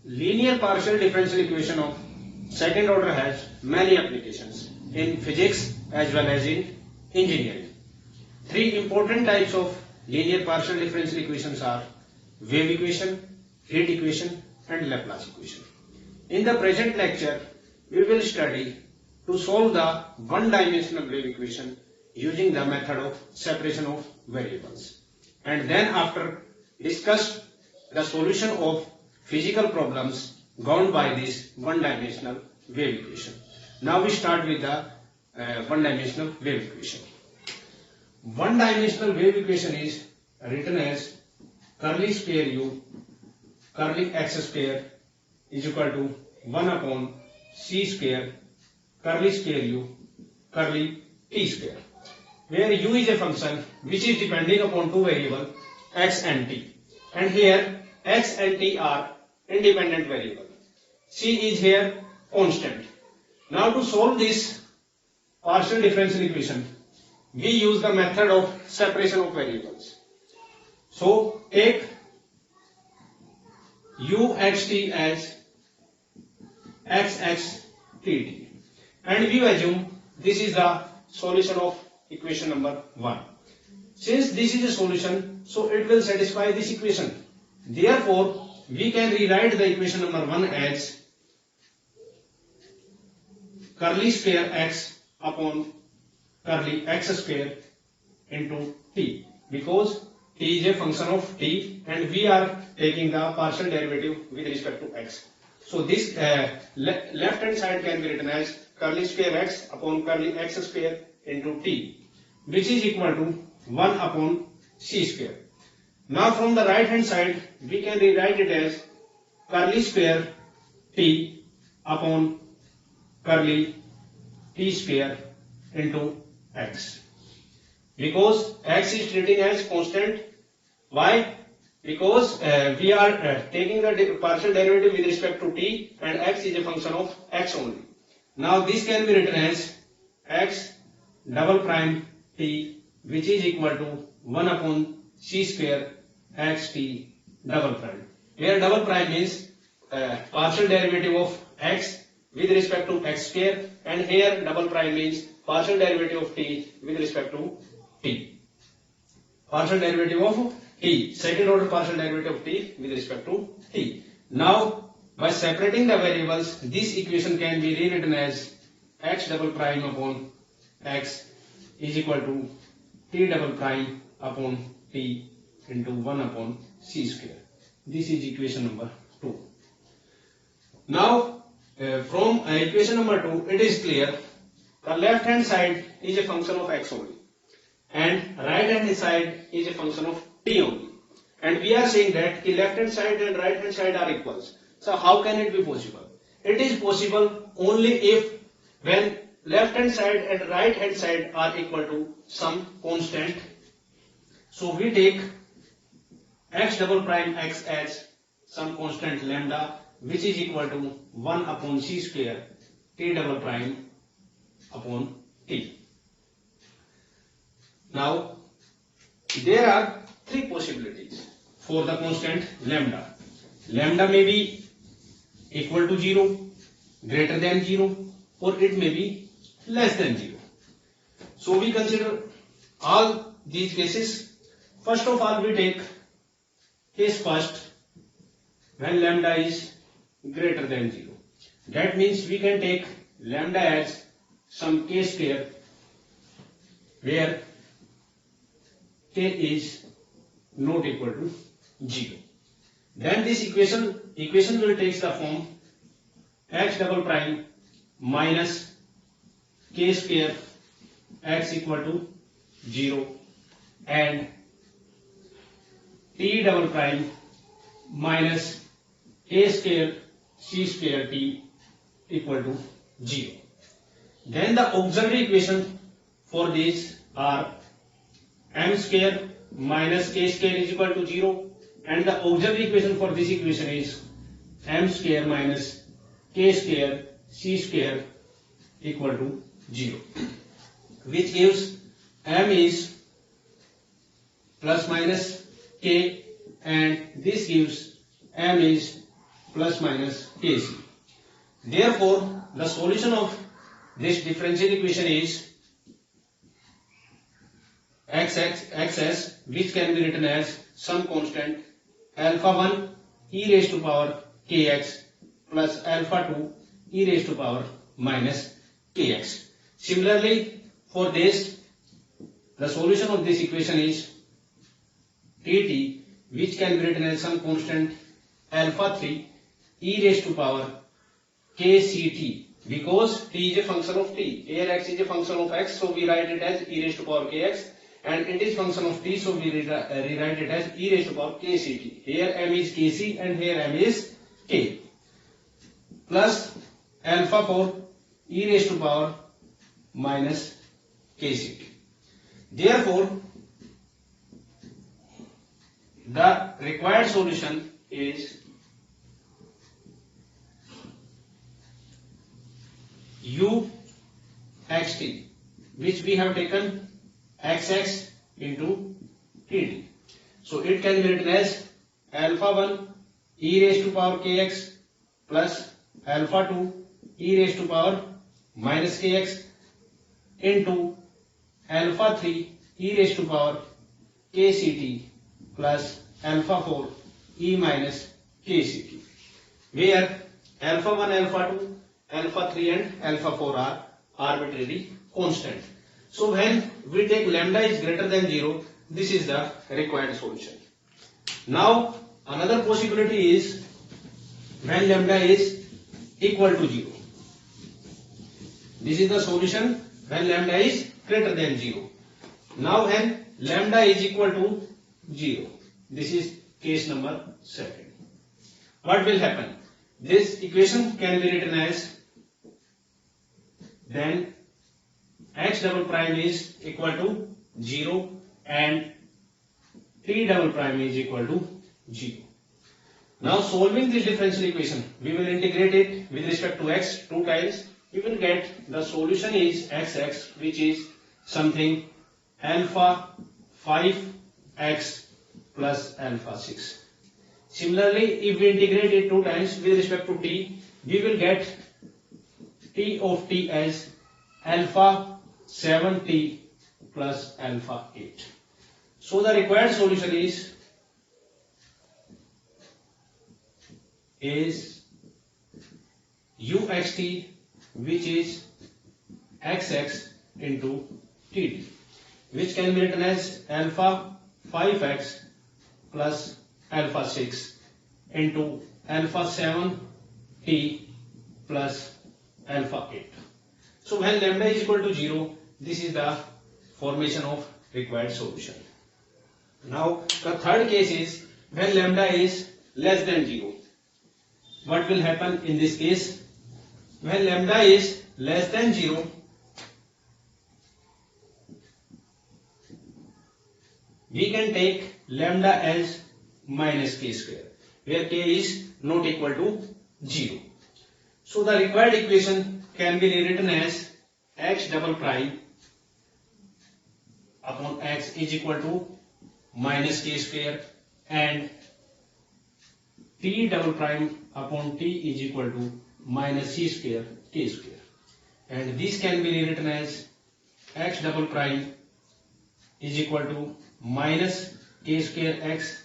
Linear partial differential equation of second order has many applications in physics as well as in engineering. Three important types of linear partial differential equations are wave equation, heat equation and Laplace equation. In the present lecture, we will study to solve the one-dimensional wave equation using the method of separation of variables, and then after discuss the solution of physical problems governed by this one-dimensional wave equation. Now we start with the one-dimensional wave equation. One-dimensional wave equation is written as curly square u curly x square is equal to 1 upon c square curly square u curly t square, where u is a function which is depending upon two variables x and t, and here x and t are independent variable. C is here constant. Now to solve this partial differential equation, we use the method of separation of variables. So take uxt as xxtt and we assume this is the solution of equation number 1. Since this is a solution, so it will satisfy this equation. Therefore, we can rewrite the equation number 1 as curly square x upon curly x square into t, because t is a function of t and we are taking the partial derivative with respect to x. So this left hand side can be written as curly square x upon curly x square into t, which is equal to 1 upon c square. Now from the right hand side we can rewrite it as curly square t upon curly t square into x, because x is treating as constant. Why? Because we are taking the partial derivative with respect to t and x is a function of x only. Now this can be written as x double prime t, which is equal to 1 upon c square xt double prime, where double prime means partial derivative of x with respect to x square, and here double prime means partial derivative of t with respect to t. Partial derivative of t, second order partial derivative of t with respect to t. Now by separating the variables, this equation can be rewritten as x double prime upon x is equal to t double prime upon t into 1 upon c square. This is equation number 2. Now from equation number 2 it is clear the left hand side is a function of x only and right hand side is a function of t only, and we are saying that the left hand side and right hand side are equals. So how can it be possible? It is possible only if when left hand side and right hand side are equal to some constant. So we take x double prime x as some constant lambda, which is equal to 1 upon c square t double prime upon t. Now there are three possibilities for the constant lambda. Lambda may be equal to 0, greater than 0, or it may be less than 0. So we consider all these cases. First of all, we take case first when lambda is greater than 0. That means we can take lambda as some k square where k is not equal to 0. Then this equation will take the form x double prime minus k square x equal to 0 and t double prime minus a square c square t equal to 0. Then the auxiliary equation for these are m square minus k square is equal to 0, and the auxiliary equation for this equation is m square minus k square c square equal to 0, which gives m is plus minus k and this gives m is plus minus kc. Therefore, the solution of this differential equation is xs, which can be written as some constant alpha 1 e raised to power kx plus alpha 2 e raised to power minus kx. Similarly, for this, the solution of this equation is tt, which can be written as some constant alpha 3 e raised to power kct, because t is a function of t. Here x is a function of x, so we write it as e raised to power kx, and it is function of t, so we rewrite it as e raised to power kct. Here m is kc and here m is k, plus alpha 4 e raised to power minus kct. Therefore, the required solution is u xt, which we have taken xx into tt. So it can be written as alpha 1 e raised to power kx plus alpha 2 e raised to power minus kx into alpha 3 e raised to power kct plus alpha 4 e minus kct, where alpha 1, alpha 2, alpha 3 and alpha 4 are arbitrary constant. So when we take lambda is greater than 0, this is the required solution. Now another possibility is when lambda is equal to 0. This is the solution when lambda is greater than 0. Now when lambda is equal to 0, this is case number 2. What will happen? This equation can be written as, then x double prime is equal to 0 and t double prime is equal to 0. Now solving this differential equation, we will integrate it with respect to x 2 times. We will get the solution is xx, which is something alpha 5x plus alpha 6. Similarly, if we integrate it 2 times with respect to t, we will get t of t as alpha 7t plus alpha 8. So the required solution is uxt, which is xx into tt, which can be written as alpha 5x plus alpha 6 into alpha 7t plus alpha 8. So when lambda is equal to 0, this is the formation of required solution. Now the third case is when lambda is less than 0. What will happen in this case? When lambda is less than 0, we can take lambda as minus k square, where k is not equal to 0. So the required equation can be rewritten as x double prime upon x is equal to minus k square and t double prime upon t is equal to minus c square k square, and this can be rewritten as x double prime is equal to minus k square x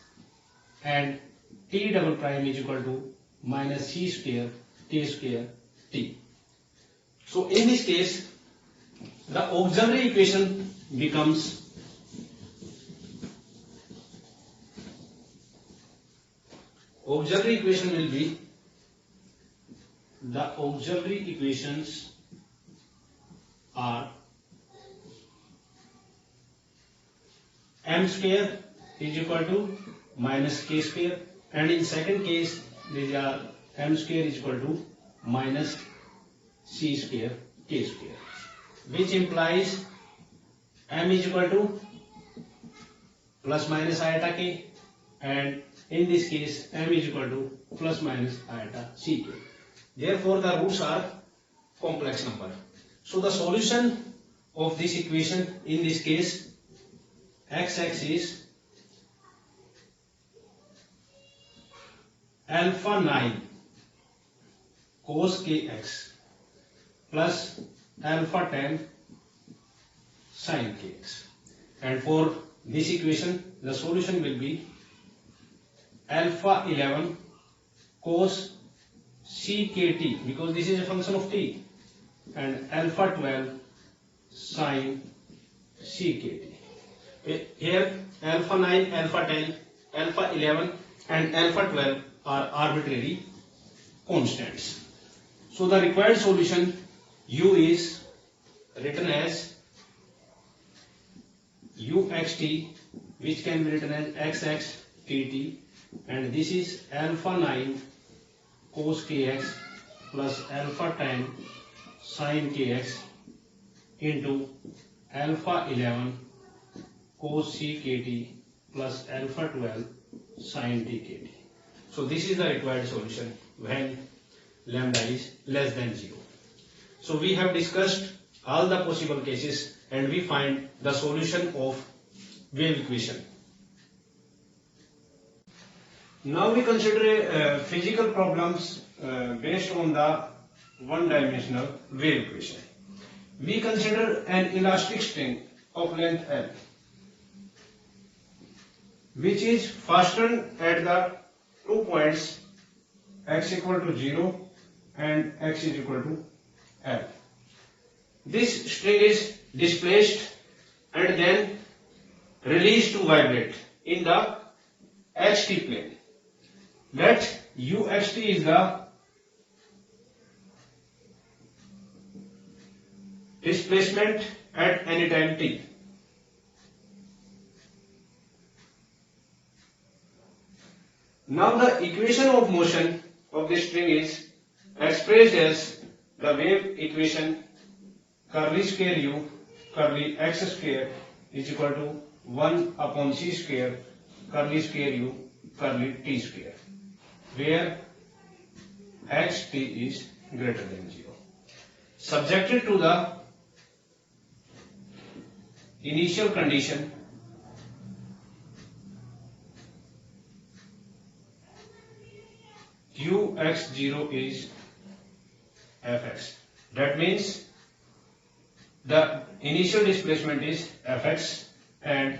and t double prime is equal to minus c square k square t. So in this case, the auxiliary equation becomes auxiliary equation will be, the auxiliary equations are m square is equal to minus k square, and in second case these are m square is equal to minus c square k square, which implies m is equal to plus minus iota k, and in this case m is equal to plus minus iota ck. Therefore the roots are complex number. So the solution of this equation in this case, xx is alpha 9 cos kx plus alpha tan sin kx. And for this equation, the solution will be alpha 11 cos ckt, because this is a function of t, and alpha 12 sin ckt. Here alpha 9, alpha 10, alpha 11 and alpha 12 are arbitrary constants. So the required solution u is written as uxt, which can be written as xxt, and this is alpha 9 cos kx plus alpha 10 sin kx into alpha 11 cos ckt plus alpha 12 sin tkt. So this is the required solution when lambda is less than 0. So we have discussed all the possible cases and we find the solution of wave equation. Now we consider physical problems based on the one-dimensional wave equation. We consider an elastic string of length L, which is fastened at the 2 points x equal to 0 and x is equal to L. This string is displaced and then released to vibrate in the xt plane. Let uxt is the displacement at any time t. Now the equation of motion of this string is expressed as the wave equation curly square u curly x square is equal to 1 upon c square curly square u curly t square, where xt is greater than 0. Subjected to the initial condition ux0 is fx. That means the initial displacement is fx and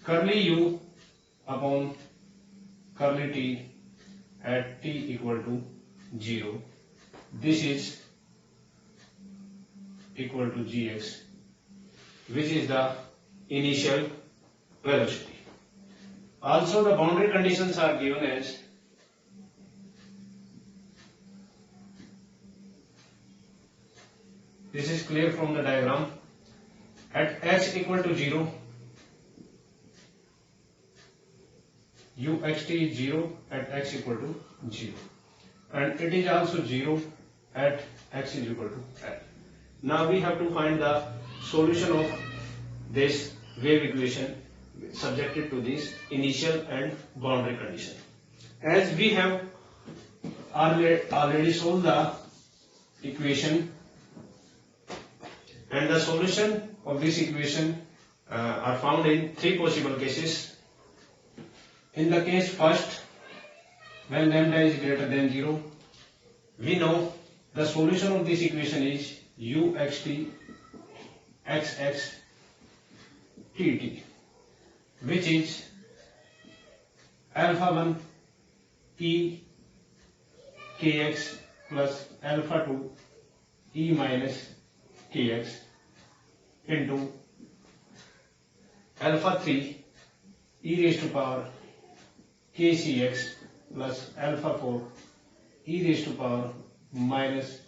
curly u upon curly t at t equal to 0. This is equal to gx, which is the initial velocity. Also the boundary conditions are given as this is clear from the diagram. At x equal to 0, uxt is 0 at x equal to 0, and it is also 0 at x is equal to L. Now we have to find the solution of this wave equation subjected to this initial and boundary condition. As we have already solved the equation, and the solution of this equation are found in 3 possible cases. In the case first, when lambda is greater than 0, we know the solution of this equation is uxt xx tt, which is alpha 1 e kx plus alpha 2 e minus kx into alpha 3 e raised to power kcx plus alpha 4 e raised to power minus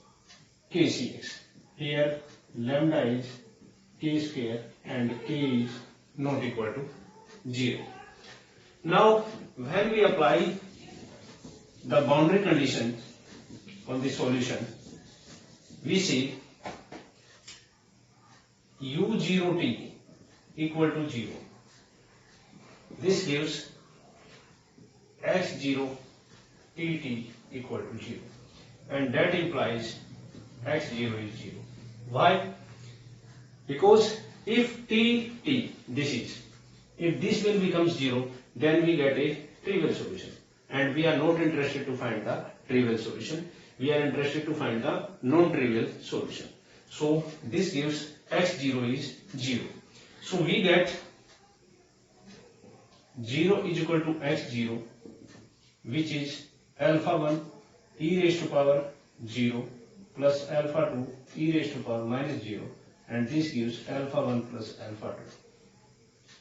kcx. Here lambda is k square and k is not equal to 0. Now when we apply the boundary condition on the solution, we see u0t equal to 0. This gives x0 tt equal to 0, and that implies x0 is 0. Why? Because if if this will become 0, then we get a trivial solution, and we are not interested to find the trivial solution. we are interested to find the non-trivial solution. So this gives x0 is 0. So we get 0 is equal to x0, which is alpha 1 e raised to power 0 plus alpha 2 e raised to power minus 0, and this gives alpha 1 plus alpha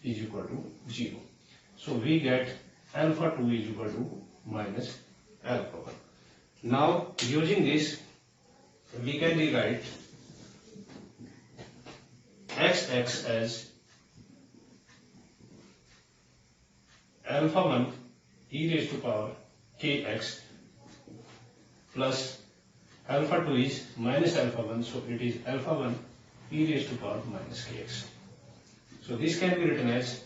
2 is equal to 0. So we get alpha 2 is equal to minus alpha 1. Now using this we can rewrite xx as alpha 1 e raised to power kx plus alpha 2 is minus alpha 1, so it is alpha 1 e raised to power minus kx. So this can be written as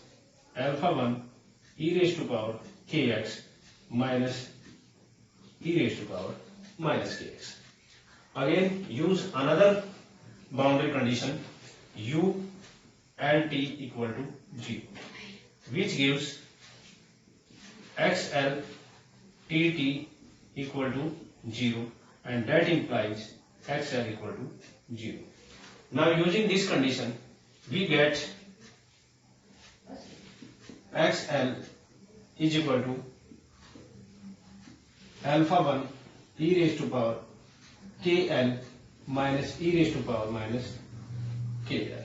alpha 1 e raised to power kx minus e raised to power minus kx. Again use another boundary condition u and t equal to 0, which gives xl tt equal to 0, and that implies xl equal to 0. Now using this condition we get xl is equal to alpha 1 e raised to power kl minus e raised to power minus kl,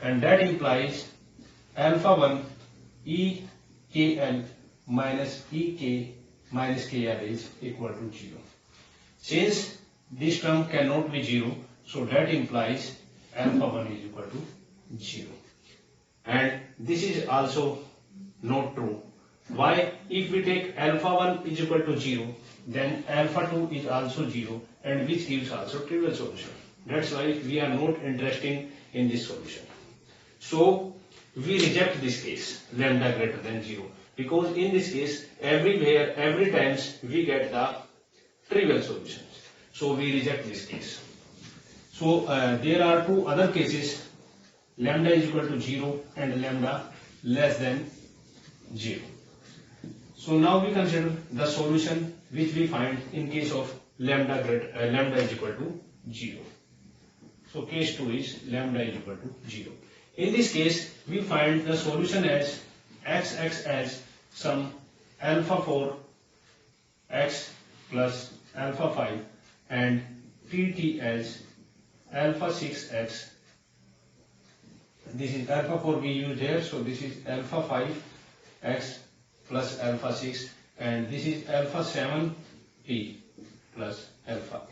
and that implies alpha 1 e kl minus ek minus kl is equal to 0. Since this term cannot be 0, so that implies alpha 1 is equal to 0. And this is also not true. Why? If we take alpha 1 is equal to 0, then alpha 2 is also 0, and which gives also trivial solution. That's why we are not interested in this solution. So we reject this case, lambda greater than 0, because in this case everywhere, every times we get the trivial solutions. So we reject this case. So there are two other cases, lambda is equal to 0 and lambda less than 0. So now we consider the solution which we find in case of lambda is equal to 0. So case 2 is lambda is equal to 0. In this case we find the solution as xx as some alpha 4 x plus alpha 5 and tt as alpha 6x. This is alpha 4 we use here, so this is alpha 5 x plus alpha 6, and this is alpha 7 t plus alpha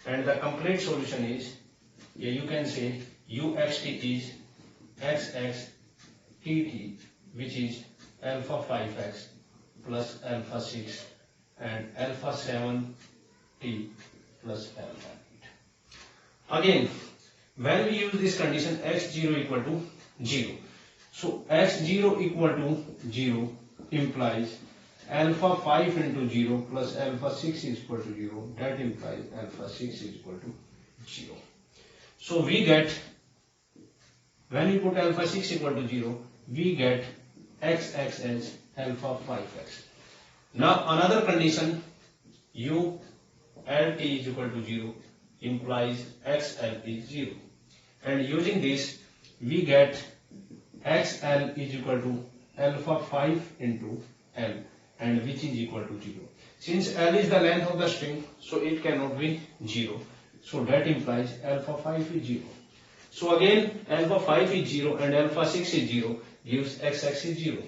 8. And the complete solution is, you can say uxt is xx tt, which is alpha 5x plus alpha 6 and alpha 7 t plus alpha 8. Again, when we use this condition x0 equal to 0, so x0 equal to 0 implies alpha 5 into 0 plus alpha 6 is equal to 0, that implies alpha 6 is equal to 0. So we get, when we put alpha 6 equal to 0, we get xx as alpha 5x. Now another condition, u and t is equal to 0 implies xl is 0, and using this we get xl is equal to alpha 5 into l, and which is equal to 0. Since l is the length of the string, so it cannot be 0, so that implies alpha 5 is 0. So again alpha 5 is 0 and alpha 6 is 0 gives xx is 0,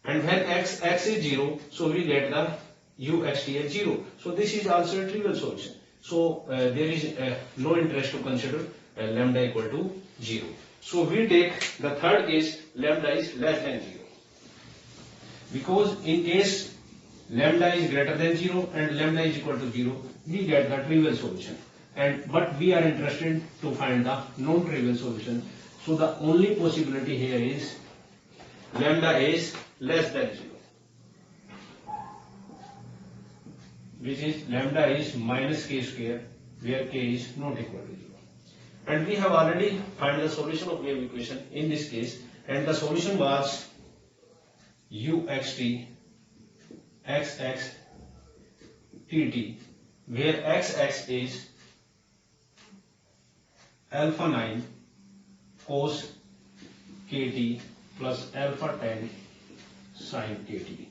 and when x is 0, so we get the uxt as 0. So this is also a trivial solution. So there is no interest to consider lambda equal to 0. So we take the third case, lambda is less than 0, because in case lambda is greater than 0 and lambda is equal to 0, we get the trivial solution, but we are interested to find the non-trivial solution. So the only possibility here is lambda is less than 0, which is lambda is minus k square, where k is not equal to 0. And we have already found the solution of wave equation in this case, and the solution was uxt xx tt, where xx is alpha 9 cos kt plus alpha 10 sin kt,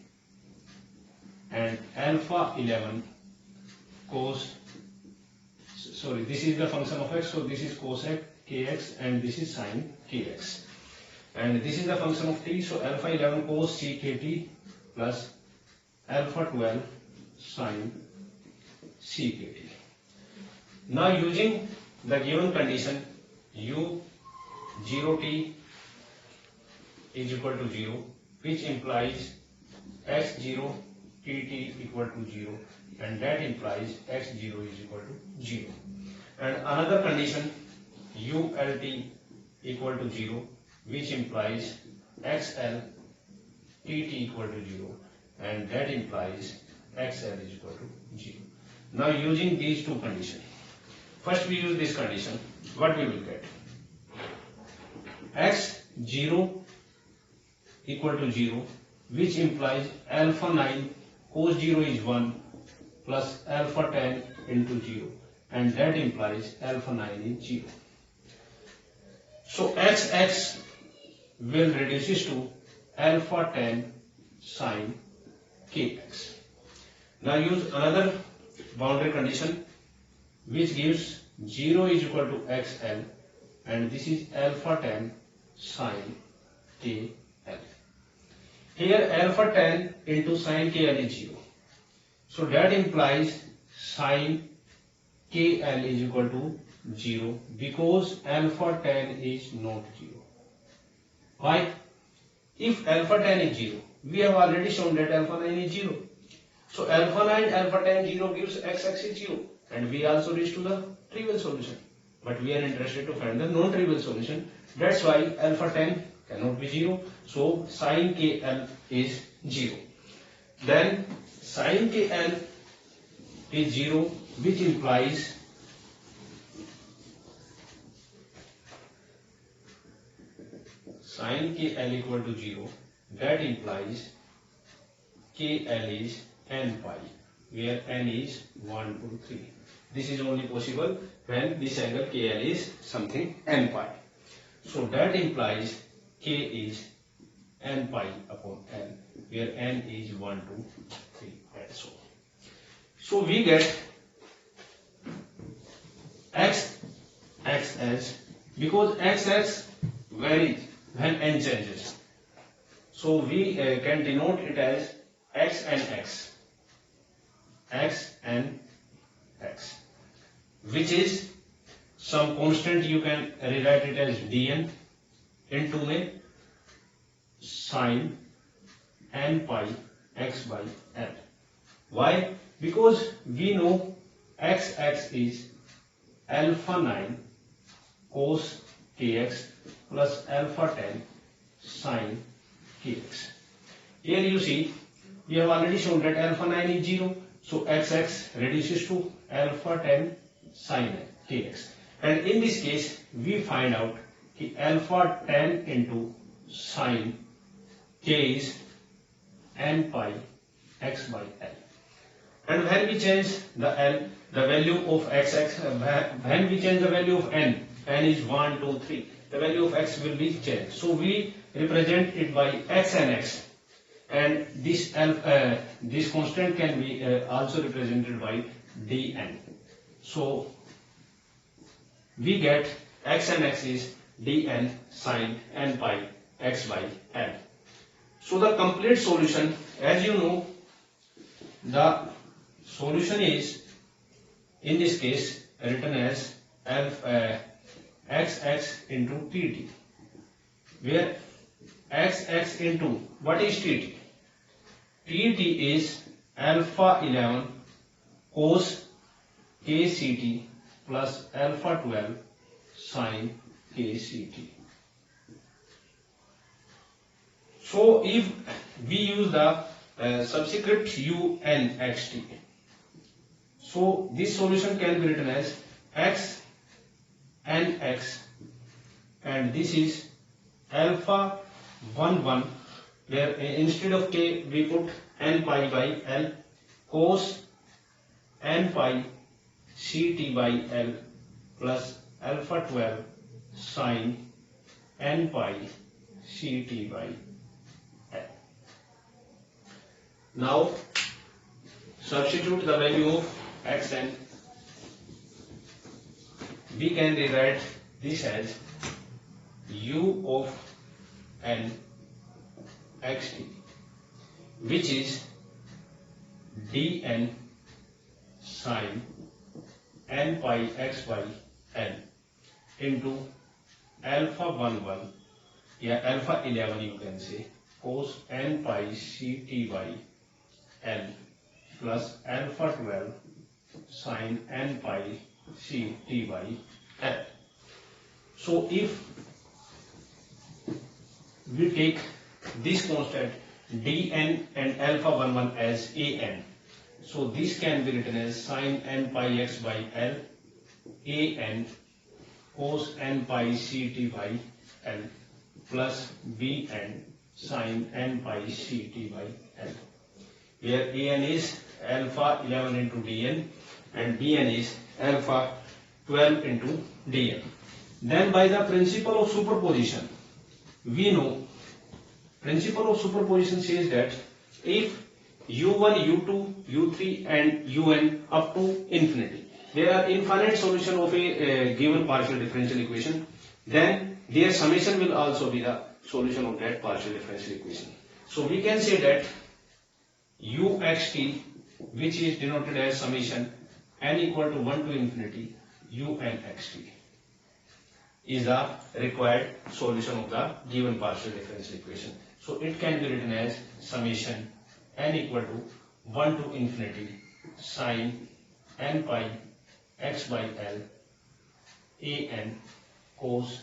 and alpha 11 cos, sorry, this is the function of x, so this is cos kx and this is sin kx, and this is the function of t, so alpha 11 cos ct plus alpha 12 sin ckt. Now using the given condition u 0t is equal to 0, which implies x0 tt equal to 0, and that implies x0 is equal to 0. And another condition ult equal to 0, which implies xl tt equal to 0, and that implies xl is equal to 0. Now using these two conditions, first we use this condition, what we will get? x0 equal to 0, which implies alpha 9 cos 0 is 1 plus alpha 10 into 0, and that implies alpha 9 is 0. So xx will reduces to alpha 10 sin kx. Now use another boundary condition which gives 0 is equal to xl, and this is alpha 10 sin kl. Here alpha 10 into sin kl is 0. So that implies sin kl is equal to 0 because alpha 10 is not 0. Why? If alpha 10 is 0, we have already shown that alpha 9 is 0. So alpha 9, alpha 10, 0 gives xx is 0, and we also reach to the trivial solution. But we are interested to find the non-trivial solution. That's why alpha 10 cannot be 0. So sin kl is 0. Then sin kl is 0, which implies sin kl equal to 0. That implies kl is n pi, where n is 1, 2, 3. This is only possible when this angle kl is something n pi. So that implies k is n pi upon n, where n is 1, 2, 3, and so on. So we get x as, because xx varies when n changes. So we can denote it as x and x, which is some constant. You can rewrite it as dn into में sin n pi x by l. Why? Because we know xx is alpha 9 cos kx plus alpha 10 sin kx. Here you see, we have already shown that alpha 9 is 0, so xx reduces to alpha 10 sin kx. And in this case, we find out that alpha 10 into sin k is n pi x by l. And when we change the l, the value of xx, when we change the value of n is 1, 2, 3, the value of x will be changed. So we represent it by x and x, and this constant can be also represented by dn. So we get x and x is dn sin n pi x by l. So the complete solution, as you know, the solution is in this case written as xx into tt, where xx into what is tt? tt is alpha 11 cos kct plus alpha 12 sin kct. So if we use the subscript unxt, so this solution can be written as x nx, and this is alpha 1 1, where instead of k we put n pi by l cos n pi ct by L plus alpha 12 sine n pi ct by L. Now substitute the value of xn. We can rewrite this as u of n xt, which is dn sine n pi x by n into alpha 11 या alpha 11 you can say cos n pi ct by L plus alpha 12 sine n pi ct by L. So if we take this constant dn and alpha 11 as an, so this can be written as sine n pi x by L an cos n pi ct by L plus bn sine n pi ct by L, where an is alpha 11 into dn and bn is alpha 12 into dn. Then by the principle of superposition, we know principle of superposition says that if u1, u2, u3 and un up to infinity, there are infinite solution of a given partial differential equation, then their summation will also be the solution of that partial differential equation. So we can say that uxt, which is denoted as summation n equal to 1 to infinity unxt, is the required solution of the given partial differential equation. So it can be written as summation n equal to 1 to infinity sine n pi x by L an cos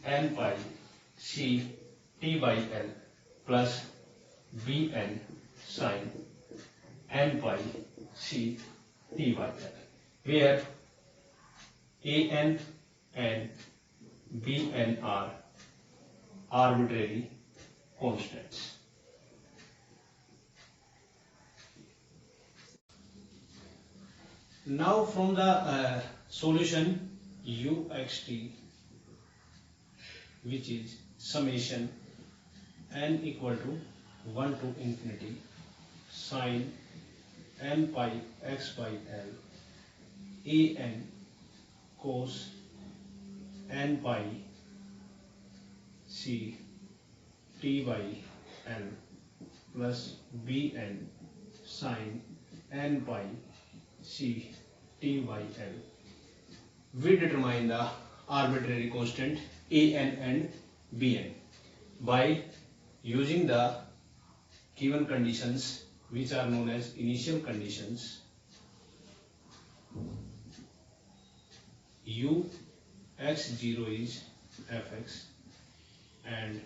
n pi c t by L plus bn sine n pi c t by L, where an and bn are arbitrary constants. Now from the solution uxt, which is summation n equal to 1 to infinity sine n pi x by L an cos n pi c t by L plus bn sine n pi c t by L. We determine the arbitrary constant an and bn by using the given conditions, which are known as initial conditions. U x0 is fx and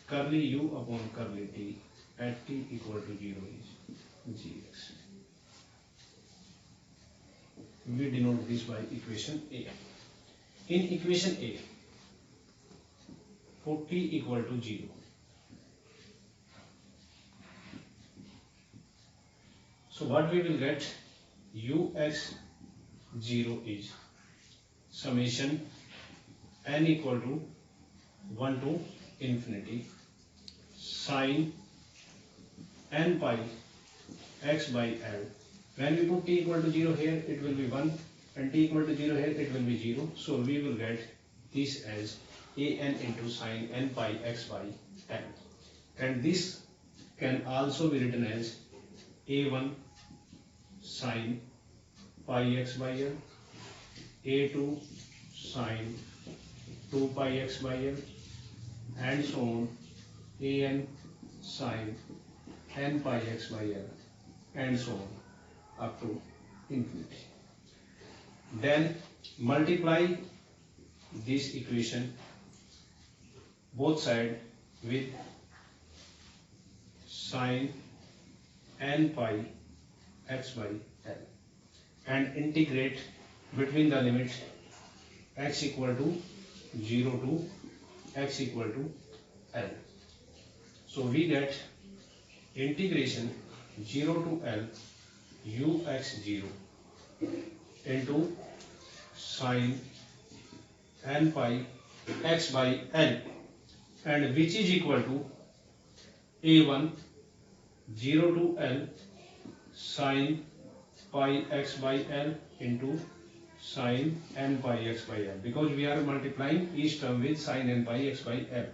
curly u upon curly t at t equal to 0 is gx. We denote this by equation A. In equation A, for t equal to 0, so what we will get, ux0 is summation n equal to 1 to infinity sine n pi x by L. When we put t equal to 0 here, it will be 1, and t equal to 0 here, it will be 0. So we will get this as an into sine n pi x by L. And this can also be written as a1 sine pi x by L, a2 sine 2 pi x by L, and so on, an sine n pi x by L, and so on up to infinity. Then multiply this equation both sides with sine n pi x by L and integrate between the limits x equal to 0 to x equal to L. So we get integration 0 to L ux0 into sine n pi x by l, and which is equal to a1 0 to l sine pi x by l into sine n pi x by l, because we are multiplying each term with sine n pi x by l,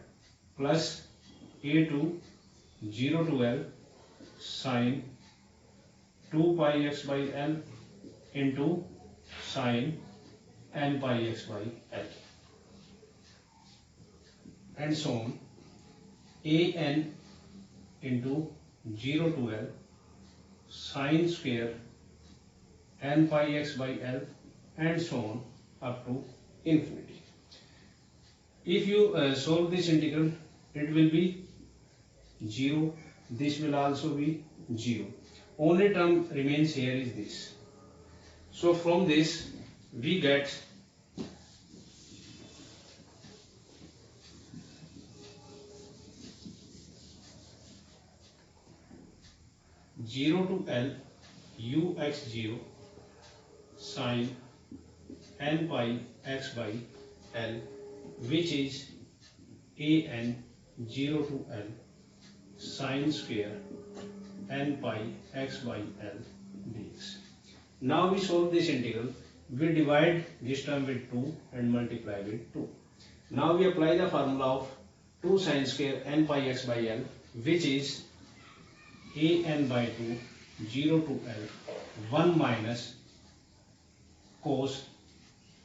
plus a2 0 to l sine 2 pi x by l into sine n pi x by l, and so on. an into 0 to l sine square n pi x by l, and so on up to infinity. If you solve this integral, it will be 0. This will also be 0. Only term remains here is this. So from this we get 0 to L ux0 sine n pi x by L, which is an 0 to L sine square n pi x by L dx. Now we solve this integral. We divide this term with 2 and multiply with 2. Now we apply the formula of 2 sine square n pi x by L, which is an by 2 0 to L 1 minus cos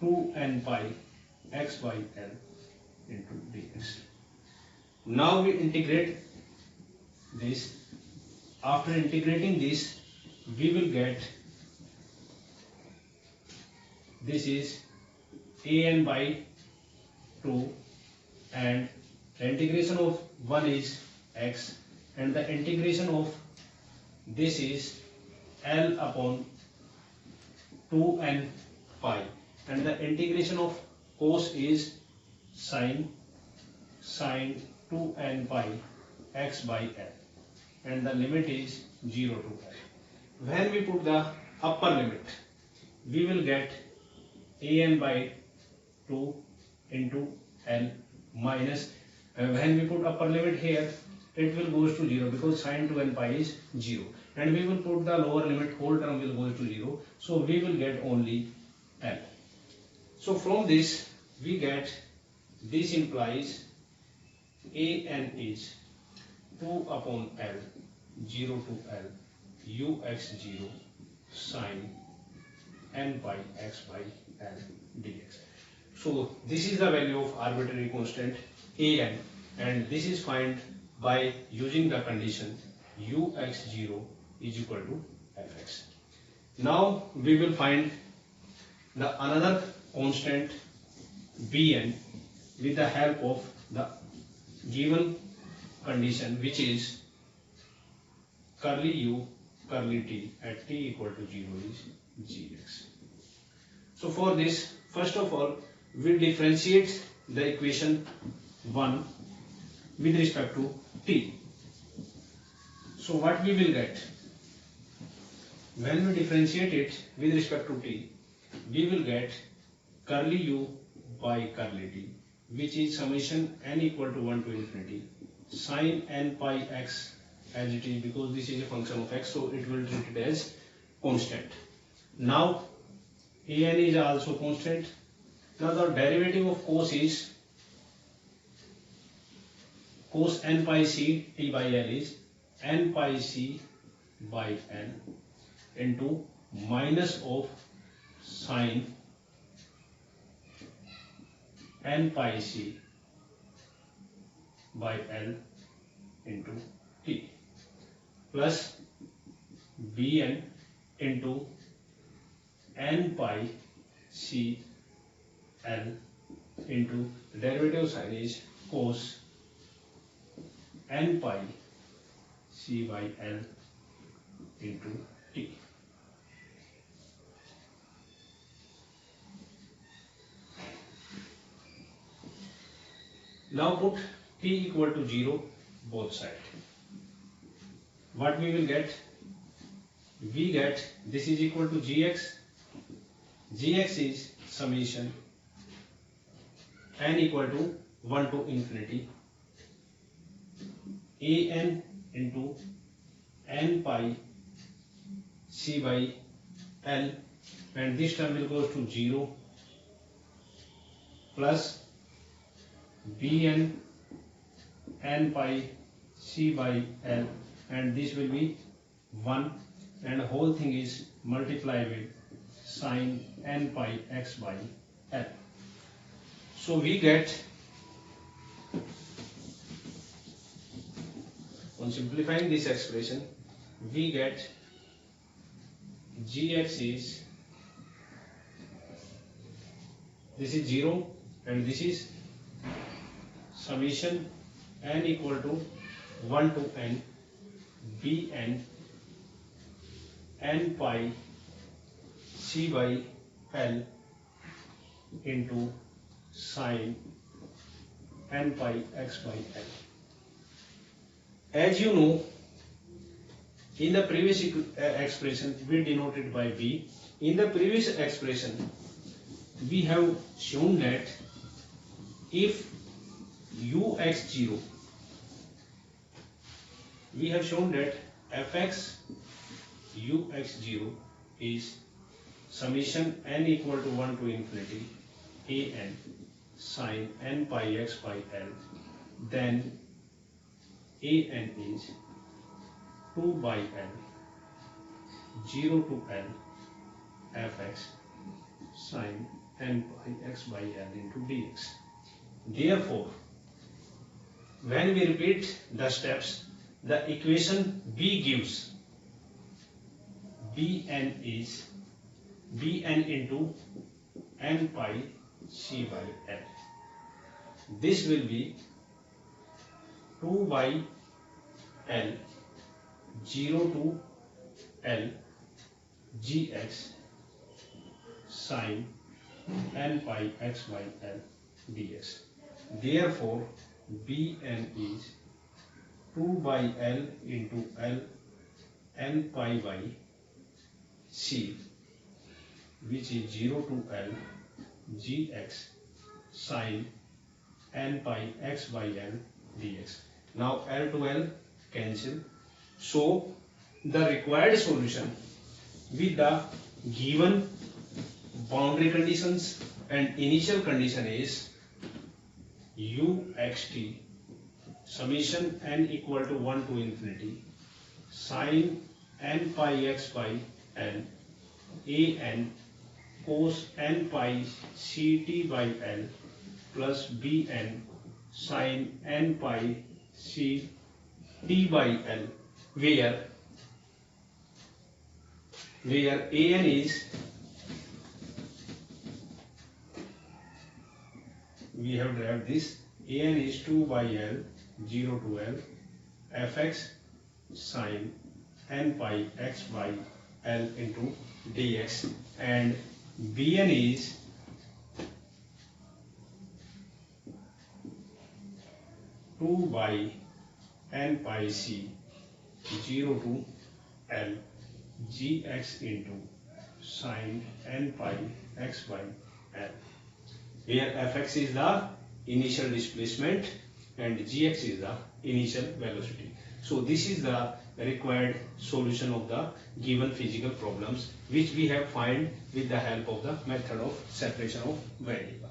2n pi x by L into dx. Now we integrate this. After integrating this, we will get this is an by 2, and the integration of 1 is x, and the integration of this is L upon 2n pi, and the integration of cos is sine 2n pi x by L, and the limit is 0 to L. When we put the upper limit, we will get an by 2 into L minus, when we put upper limit here, it will goes to 0 because sine 2n pi is 0, and we will put the lower limit, whole term will go to 0, so we will get only L. So from this we get, this implies an is 2 upon L 0 to L ux0 sine n pi x by L dx. So this is the value of arbitrary constant an, and this is find by using the condition ux0 is equal to fx. Now we will find the another constant bn with the help of the given condition, which is curly u curly t at t equal to 0 is gx. So for this, first of all, we differentiate the equation 1 with respect to t. So what we will get, when we differentiate it with respect to t, we will get curly u by curly t, which is summation n equal to 1 to infinity sine n pi x, as it is because this is a function of x, so it will treat it as constant. Now an is also constant. Now the derivative of cos is cos n pi c t by L is n pi c by N into minus of sine n pi c by L into t, plus bn into n pi c L into derivative sign is cos n pi c by L into t. Now put t equal to 0 both sides. What we will get? we get this is equal to gx. Gx is summation n equal to 1 to infinity an into n pi c by l, and this term will goes to 0 plus bn n pi c by l, and this will be 1, and the whole thing is multiplied with sine n pi x by l. So we get, on simplifying this expression, we get gx is, this is 0 and this is summation n equal to 1 to n bn n pi c by l into sine n pi x by l. As you know, in the previous expression we denoted by b. In the previous expression we have shown that if ux0, we have shown that fx ux0 is summation n equal to 1 to infinity an sine n pi x by l, then an is 2 by l 0 to l fx sine n pi x by l into dx. Therefore, when we repeat the steps, the equation b gives bn is bn into n pi c by l. This will be 2 by l 0 to l gx sine n pi x by l dx. Therefore, bn is 2 by l into l n pi by c, which is 0 to l gx sine n pi x by l dx. Now l to l cancel. So the required solution with the given boundary conditions and initial condition is uxt summation n equal to 1 to infinity sine n pi x by l an cos n pi ct by l plus bn sine n pi c t by l, where an is, we have derived this, an is 2 by l 0 to l fx sine n pi x by l into dx, and bn is 2 by n pi c 0 to l gx into sine n pi x by l, where fx is the initial displacement and gx is the initial velocity. So this is the required solution of the given physical problems, which we have find with the help of the method of separation of variable.